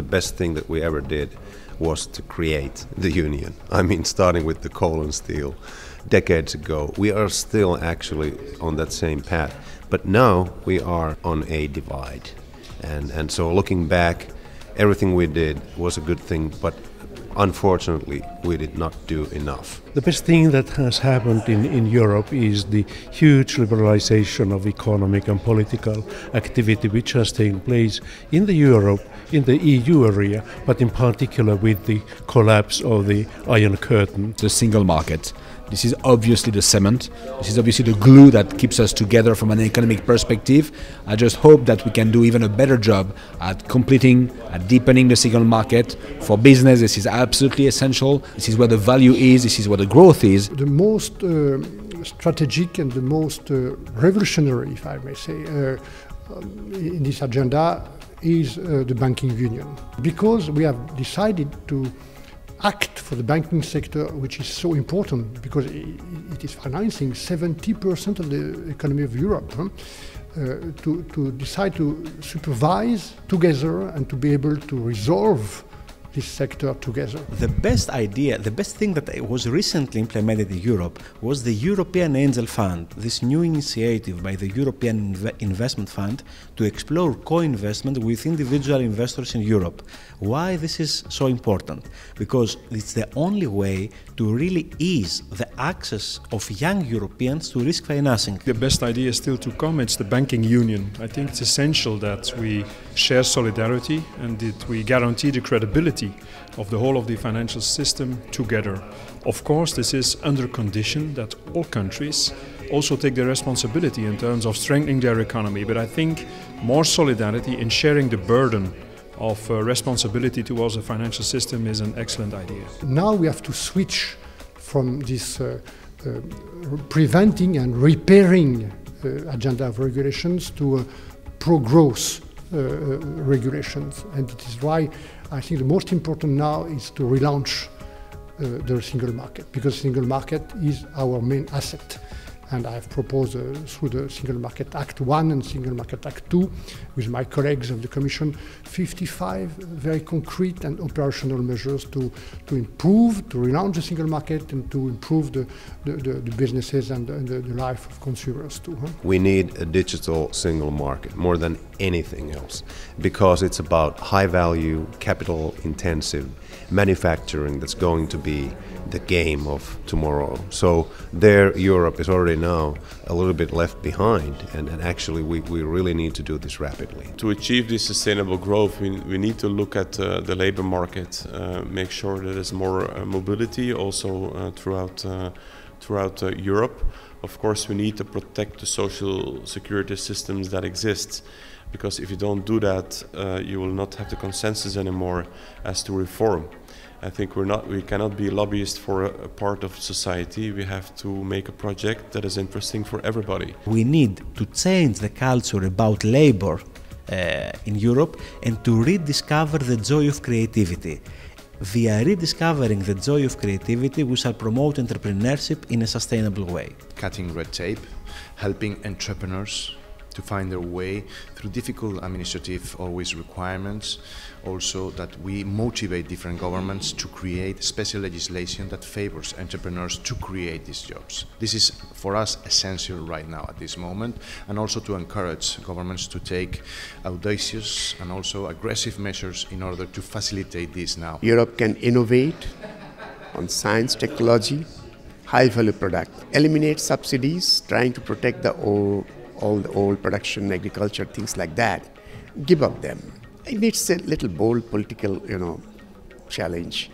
best thing that we ever did was to create the union. I mean, starting with the coal and steel decades ago. We are still actually on that same path, but now we are on a divide. And so looking back, everything we did was a good thing, but unfortunately, we did not do enough. The best thing that has happened in Europe is the huge liberalization of economic and political activity which has taken place in the Europe, in the EU area, but in particular with the collapse of the Iron Curtain. The single market. This is obviously the cement. This is obviously the glue that keeps us together from an economic perspective. I just hope that we can do even a better job at completing, at deepening the single market. For business, this is absolutely essential. This is where the value is. This is where the growth is. The most strategic and the most revolutionary, if I may say, in this agenda is the banking union. Because we have decided to act for the banking sector, which is so important because it is financing 70% of the economy of Europe, to decide to supervise together and to be able to resolve this sector together. The best idea, the best thing that was recently implemented in Europe was the European Angel Fund, this new initiative by the European Investment Fund to explore co-investment with individual investors in Europe. Why this is so important? Because it's the only way to really ease the access of young Europeans to risk financing. The best idea is still to come. It's the banking union. I think it's essential that we share solidarity and that we guarantee the credibility of the whole of the financial system together. Of course, this is under condition that all countries also take their responsibility in terms of strengthening their economy. But I think more solidarity in sharing the burden of responsibility towards the financial system is an excellent idea. Now we have to switch from this preventing and repairing agenda of regulations to pro-growth regulations. And it is why I think the most important now is to relaunch the single market, because the single market is our main asset. And I have proposed through the Single Market Act 1 and Single Market Act 2 with my colleagues of the Commission 55 very concrete and operational measures to improve, to relaunch the single market and to improve the businesses and the life of consumers too. We need a digital single market more than anything else because it's about high value, capital intensive manufacturing that's going to be the game of tomorrow. So there Europe is already now a little bit left behind and actually we really need to do this rapidly. To achieve this sustainable growth we need to look at the labor market, make sure that there's more mobility also throughout Europe. Of course we need to protect the social security systems that exist, because if you don't do that you will not have the consensus anymore as to reform. I think we cannot be lobbyists for a part of society. We have to make a project that is interesting for everybody. We need to change the culture about labor in Europe and to rediscover the joy of creativity. Via rediscovering the joy of creativity, we shall promote entrepreneurship in a sustainable way. Cutting red tape, helping entrepreneurs to find their way through difficult administrative always requirements. Also that we motivate different governments to create special legislation that favors entrepreneurs to create these jobs. This is for us essential right now at this moment, and also to encourage governments to take audacious and also aggressive measures in order to facilitate this now. Europe can innovate on science, technology, high-value product, eliminate subsidies, trying to protect all the old production, agriculture, things like that, give up them. It needs a little bold political, challenge.